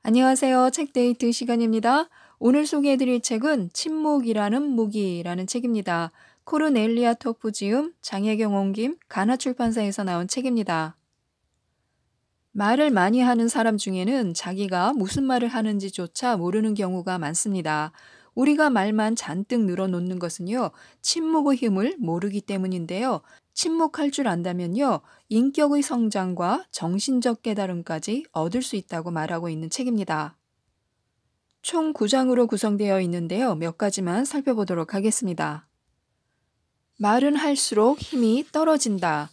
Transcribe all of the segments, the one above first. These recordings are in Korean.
안녕하세요. 책데이트 시간입니다. 오늘 소개해드릴 책은 침묵이라는 무기라는 책입니다. 코르넬리아 토프지움, 장혜경 옮김, 가나출판사에서 나온 책입니다. 말을 많이 하는 사람 중에는 자기가 무슨 말을 하는지조차 모르는 경우가 많습니다. 우리가 말만 잔뜩 늘어놓는 것은요, 침묵의 힘을 모르기 때문인데요. 침묵할 줄 안다면요, 인격의 성장과 정신적 깨달음까지 얻을 수 있다고 말하고 있는 책입니다. 총 9장으로 구성되어 있는데요. 몇 가지만 살펴보도록 하겠습니다. 말은 할수록 힘이 떨어진다.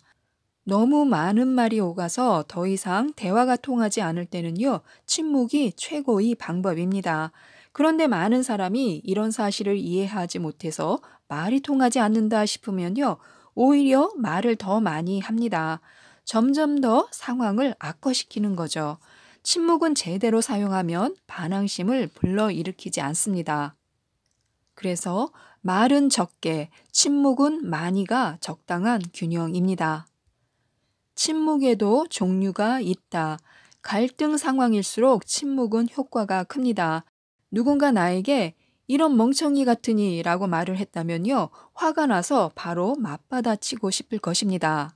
너무 많은 말이 오가서 더 이상 대화가 통하지 않을 때는요, 침묵이 최고의 방법입니다. 그런데 많은 사람이 이런 사실을 이해하지 못해서 말이 통하지 않는다 싶으면요, 오히려 말을 더 많이 합니다. 점점 더 상황을 악화시키는 거죠. 침묵은 제대로 사용하면 반항심을 불러일으키지 않습니다. 그래서 말은 적게, 침묵은 많이가 적당한 균형입니다. 침묵에도 종류가 있다. 갈등 상황일수록 침묵은 효과가 큽니다. 누군가 나에게 이런 멍청이 같으니 라고 말을 했다면요, 화가 나서 바로 맞받아치고 싶을 것입니다.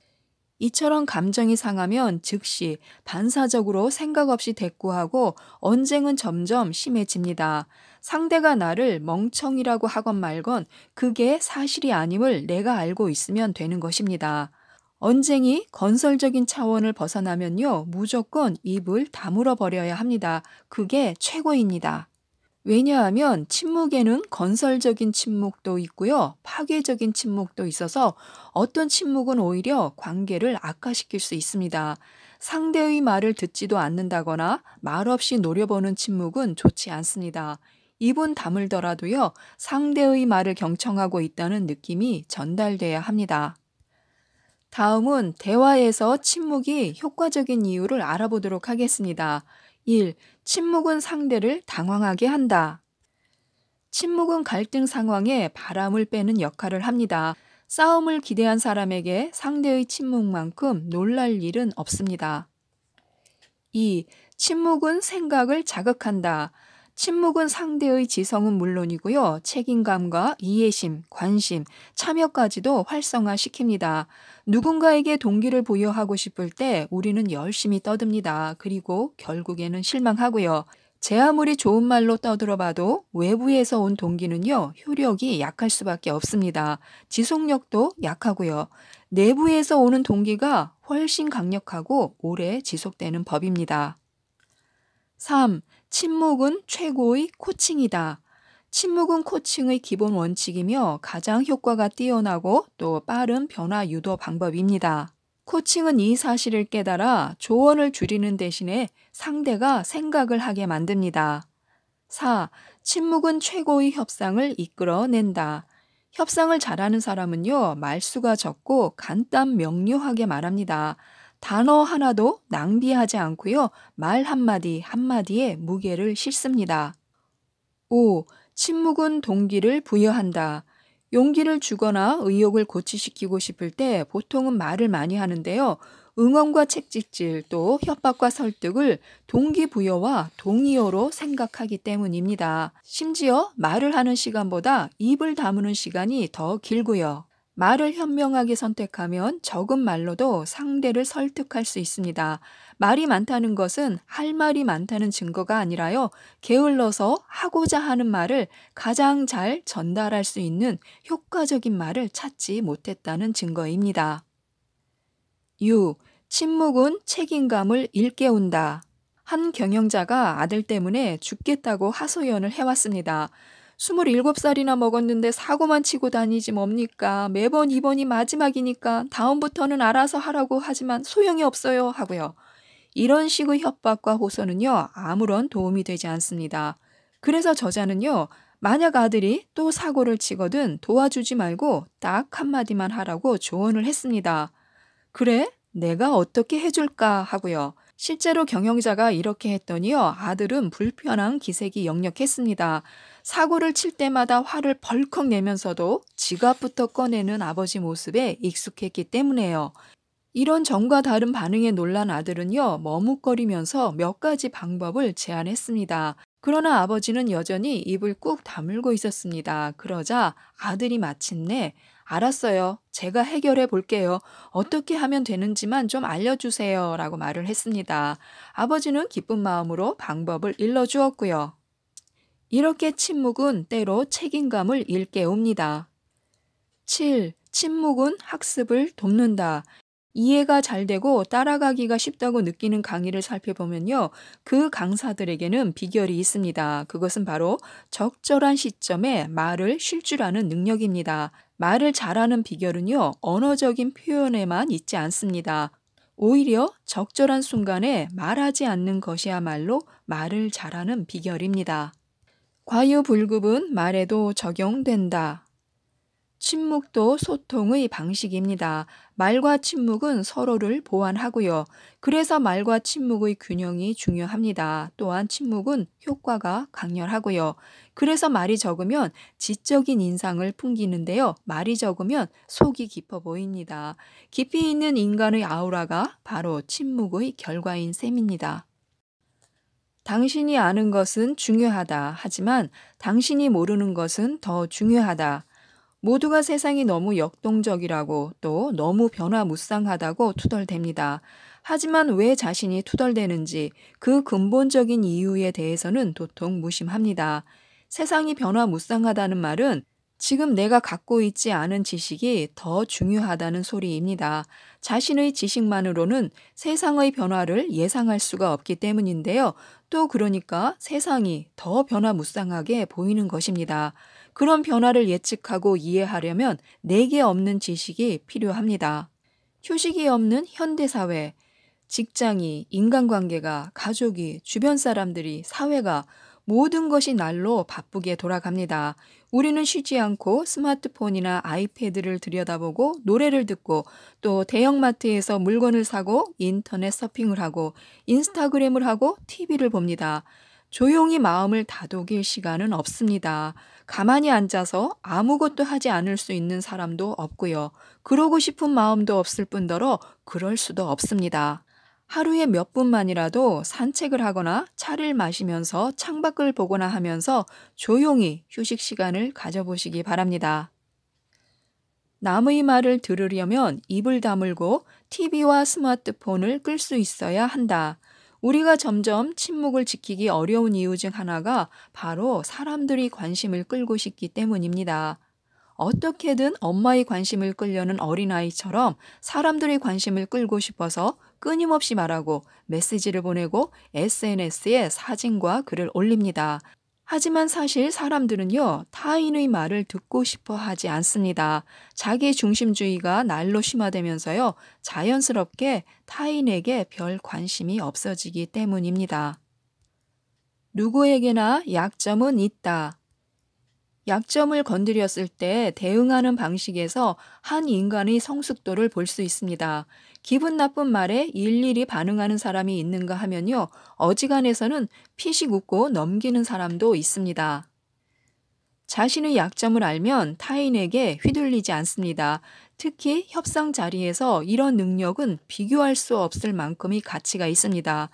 이처럼 감정이 상하면 즉시 반사적으로 생각 없이 대꾸하고 언쟁은 점점 심해집니다. 상대가 나를 멍청이라고 하건 말건 그게 사실이 아님을 내가 알고 있으면 되는 것입니다. 언쟁이 건설적인 차원을 벗어나면요, 무조건 입을 다물어 버려야 합니다. 그게 최고입니다. 왜냐하면 침묵에는 건설적인 침묵도 있고요, 파괴적인 침묵도 있어서 어떤 침묵은 오히려 관계를 악화시킬 수 있습니다. 상대의 말을 듣지도 않는다거나 말없이 노려보는 침묵은 좋지 않습니다. 입은 다물더라도요, 상대의 말을 경청하고 있다는 느낌이 전달돼야 합니다. 다음은 대화에서 침묵이 효과적인 이유를 알아보도록 하겠습니다. 1. 침묵은 상대를 당황하게 한다. 침묵은 갈등 상황에 바람을 빼는 역할을 합니다. 싸움을 기대한 사람에게 상대의 침묵만큼 놀랄 일은 없습니다. 2. 침묵은 생각을 자극한다. 침묵은 상대의 지성은 물론이고요, 책임감과 이해심, 관심, 참여까지도 활성화시킵니다. 누군가에게 동기를 부여하고 싶을 때 우리는 열심히 떠듭니다. 그리고 결국에는 실망하고요. 제 아무리 좋은 말로 떠들어봐도 외부에서 온 동기는요, 효력이 약할 수밖에 없습니다. 지속력도 약하고요. 내부에서 오는 동기가 훨씬 강력하고 오래 지속되는 법입니다. 3. 침묵은 최고의 코칭이다. 침묵은 코칭의 기본 원칙이며 가장 효과가 뛰어나고 또 빠른 변화 유도 방법입니다. 코칭은 이 사실을 깨달아 조언을 줄이는 대신에 상대가 생각을 하게 만듭니다. 4. 침묵은 최고의 협상을 이끌어낸다. 협상을 잘하는 사람은요, 말수가 적고 간단 명료하게 말합니다. 단어 하나도 낭비하지 않고요, 말 한마디 한마디에 무게를 싣습니다. 5. 침묵은 동기를 부여한다. 용기를 주거나 의욕을 고취시키고 싶을 때 보통은 말을 많이 하는데요. 응원과 채찍질 또 협박과 설득을 동기부여와 동의어로 생각하기 때문입니다. 심지어 말을 하는 시간보다 입을 다무는 시간이 더 길고요. 말을 현명하게 선택하면 적은 말로도 상대를 설득할 수 있습니다. 말이 많다는 것은 할 말이 많다는 증거가 아니라요, 게을러서 하고자 하는 말을 가장 잘 전달할 수 있는 효과적인 말을 찾지 못했다는 증거입니다. 6. 침묵은 책임감을 일깨운다. 한 경영자가 아들 때문에 죽겠다고 하소연을 해왔습니다. 27살이나 먹었는데 사고만 치고 다니지 뭡니까? 매번 이번이 마지막이니까 다음부터는 알아서 하라고 하지만 소용이 없어요 하고요. 이런 식의 협박과 호소는요, 아무런 도움이 되지 않습니다. 그래서 저자는요, 만약 아들이 또 사고를 치거든 도와주지 말고 딱 한마디만 하라고 조언을 했습니다. 그래? 내가 어떻게 해줄까 하고요. 실제로 경영자가 이렇게 했더니요, 아들은 불편한 기색이 역력했습니다. 사고를 칠 때마다 화를 벌컥 내면서도 지갑부터 꺼내는 아버지 모습에 익숙했기 때문에요. 이런 정과 다른 반응에 놀란 아들은요, 머뭇거리면서 몇 가지 방법을 제안했습니다. 그러나 아버지는 여전히 입을 꾹 다물고 있었습니다. 그러자 아들이 마침내 알았어요. 제가 해결해 볼게요. 어떻게 하면 되는지만 좀 알려주세요. 라고 말을 했습니다. 아버지는 기쁜 마음으로 방법을 일러주었고요. 이렇게 침묵은 때로 책임감을 일깨웁니다. 7. 침묵은 학습을 돕는다. 이해가 잘 되고 따라가기가 쉽다고 느끼는 강의를 살펴보면요. 그 강사들에게는 비결이 있습니다. 그것은 바로 적절한 시점에 말을 쉴 줄 아는 능력입니다. 말을 잘하는 비결은요. 언어적인 표현에만 있지 않습니다. 오히려 적절한 순간에 말하지 않는 것이야말로 말을 잘하는 비결입니다. 과유불급은 말에도 적용된다. 침묵도 소통의 방식입니다. 말과 침묵은 서로를 보완하고요. 그래서 말과 침묵의 균형이 중요합니다. 또한 침묵은 효과가 강렬하고요. 그래서 말이 적으면 지적인 인상을 풍기는데요. 말이 적으면 속이 깊어 보입니다. 깊이 있는 인간의 아우라가 바로 침묵의 결과인 셈입니다. 당신이 아는 것은 중요하다. 하지만 당신이 모르는 것은 더 중요하다. 모두가 세상이 너무 역동적이라고 또 너무 변화무쌍하다고 투덜댑니다. 하지만 왜 자신이 투덜대는지 그 근본적인 이유에 대해서는 도통 무심합니다. 세상이 변화무쌍하다는 말은 지금 내가 갖고 있지 않은 지식이 더 중요하다는 소리입니다. 자신의 지식만으로는 세상의 변화를 예상할 수가 없기 때문인데요. 또 그러니까 세상이 더 변화무쌍하게 보이는 것입니다. 그런 변화를 예측하고 이해하려면 내게 없는 지식이 필요합니다. 휴식이 없는 현대사회, 직장이, 인간관계가, 가족이, 주변 사람들이, 사회가 모든 것이 날로 바쁘게 돌아갑니다. 우리는 쉬지 않고 스마트폰이나 아이패드를 들여다보고 노래를 듣고 또 대형마트에서 물건을 사고 인터넷 서핑을 하고 인스타그램을 하고 TV를 봅니다. 조용히 마음을 다독일 시간은 없습니다. 가만히 앉아서 아무것도 하지 않을 수 있는 사람도 없고요. 그러고 싶은 마음도 없을 뿐더러 그럴 수도 없습니다. 하루에 몇 분만이라도 산책을 하거나 차를 마시면서 창밖을 보거나 하면서 조용히 휴식 시간을 가져보시기 바랍니다. 남의 말을 들으려면 입을 다물고 TV와 스마트폰을 끌 수 있어야 한다. 우리가 점점 침묵을 지키기 어려운 이유 중 하나가 바로 사람들이 관심을 끌고 싶기 때문입니다. 어떻게든 엄마의 관심을 끌려는 어린아이처럼 사람들의 관심을 끌고 싶어서 끊임없이 말하고 메시지를 보내고 SNS에 사진과 글을 올립니다. 하지만 사실 사람들은요, 타인의 말을 듣고 싶어 하지 않습니다. 자기 중심주의가 날로 심화되면서요, 자연스럽게 타인에게 별 관심이 없어지기 때문입니다. 누구에게나 약점은 있다. 약점을 건드렸을 때 대응하는 방식에서 한 인간의 성숙도를 볼 수 있습니다. 기분 나쁜 말에 일일이 반응하는 사람이 있는가 하면요, 어지간해서는 피식 웃고 넘기는 사람도 있습니다. 자신의 약점을 알면 타인에게 휘둘리지 않습니다. 특히 협상 자리에서 이런 능력은 비교할 수 없을 만큼의 가치가 있습니다.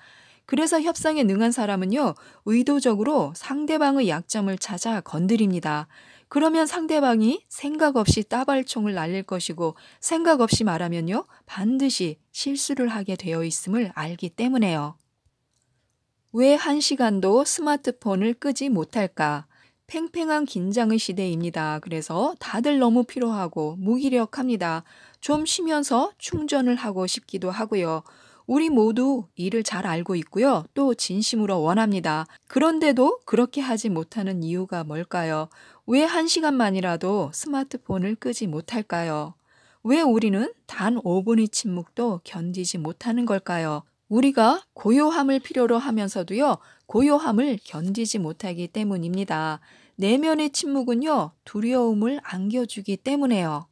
그래서 협상에 능한 사람은요, 의도적으로 상대방의 약점을 찾아 건드립니다. 그러면 상대방이 생각 없이 따발총을 날릴 것이고 생각 없이 말하면요, 반드시 실수를 하게 되어 있음을 알기 때문에요. 왜 1시간도 스마트폰을 끄지 못할까? 팽팽한 긴장의 시대입니다. 그래서 다들 너무 피로하고 무기력합니다. 좀 쉬면서 충전을 하고 싶기도 하고요. 우리 모두 이를 잘 알고 있고요. 또 진심으로 원합니다. 그런데도 그렇게 하지 못하는 이유가 뭘까요? 왜 1시간만이라도 스마트폰을 끄지 못할까요? 왜 우리는 단 5분의 침묵도 견디지 못하는 걸까요? 우리가 고요함을 필요로 하면서도요, 고요함을 견디지 못하기 때문입니다. 내면의 침묵은요, 두려움을 안겨주기 때문에요.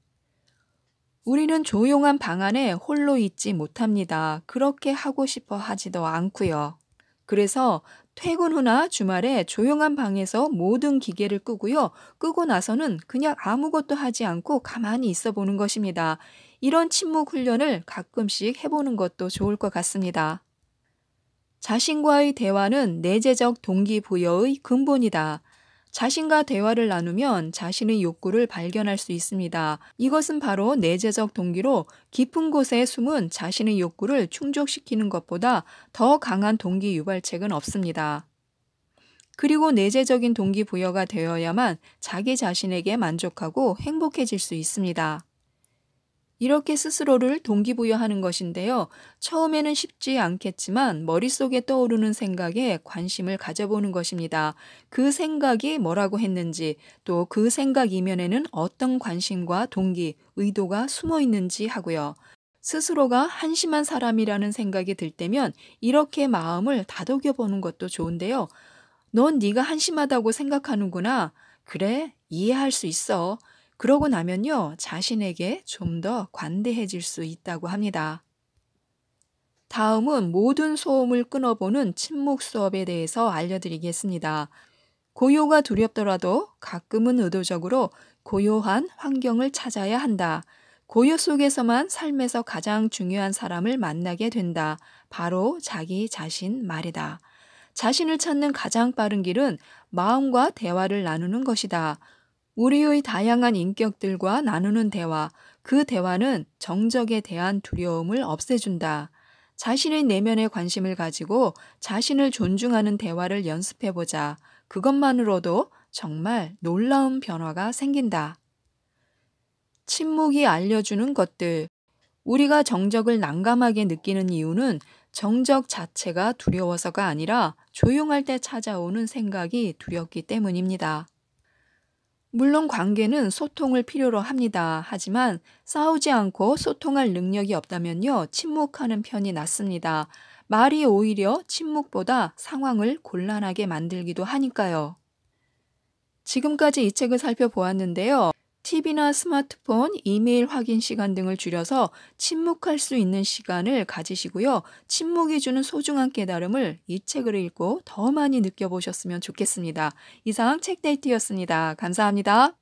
우리는 조용한 방 안에 홀로 있지 못합니다. 그렇게 하고 싶어 하지도 않고요. 그래서 퇴근 후나 주말에 조용한 방에서 모든 기계를 끄고요. 끄고 나서는 그냥 아무것도 하지 않고 가만히 있어 보는 것입니다. 이런 침묵 훈련을 가끔씩 해보는 것도 좋을 것 같습니다. 자신과의 대화는 내재적 동기부여의 근본이다. 자신과 대화를 나누면 자신의 욕구를 발견할 수 있습니다. 이것은 바로 내재적 동기로 깊은 곳에 숨은 자신의 욕구를 충족시키는 것보다 더 강한 동기 유발책은 없습니다. 그리고 내재적인 동기부여가 되어야만 자기 자신에게 만족하고 행복해질 수 있습니다. 이렇게 스스로를 동기부여하는 것인데요. 처음에는 쉽지 않겠지만 머릿속에 떠오르는 생각에 관심을 가져보는 것입니다. 그 생각이 뭐라고 했는지, 또 그 생각 이면에는 어떤 관심과 동기, 의도가 숨어 있는지 하고요. 스스로가 한심한 사람이라는 생각이 들 때면 이렇게 마음을 다독여 보는 것도 좋은데요. 넌 네가 한심하다고 생각하는구나. 그래, 이해할 수 있어. 그러고 나면요, 자신에게 좀 더 관대해질 수 있다고 합니다. 다음은 모든 소음을 끊어보는 침묵 수업에 대해서 알려드리겠습니다. 고요가 두렵더라도 가끔은 의도적으로 고요한 환경을 찾아야 한다. 고요 속에서만 삶에서 가장 중요한 사람을 만나게 된다. 바로 자기 자신 말이다. 자신을 찾는 가장 빠른 길은 마음과 대화를 나누는 것이다. 우리의 다양한 인격들과 나누는 대화, 그 대화는 정적에 대한 두려움을 없애준다. 자신의 내면에 관심을 가지고 자신을 존중하는 대화를 연습해보자. 그것만으로도 정말 놀라운 변화가 생긴다. 침묵이 알려주는 것들. 우리가 정적을 난감하게 느끼는 이유는 정적 자체가 두려워서가 아니라 조용할 때 찾아오는 생각이 두렵기 때문입니다. 물론 관계는 소통을 필요로 합니다. 하지만 싸우지 않고 소통할 능력이 없다면요, 침묵하는 편이 낫습니다. 말이 오히려 침묵보다 상황을 곤란하게 만들기도 하니까요. 지금까지 이 책을 살펴보았는데요. TV나 스마트폰, 이메일 확인 시간 등을 줄여서 침묵할 수 있는 시간을 가지시고요. 침묵이 주는 소중한 깨달음을 이 책을 읽고 더 많이 느껴보셨으면 좋겠습니다. 이상 책데이트였습니다. 감사합니다.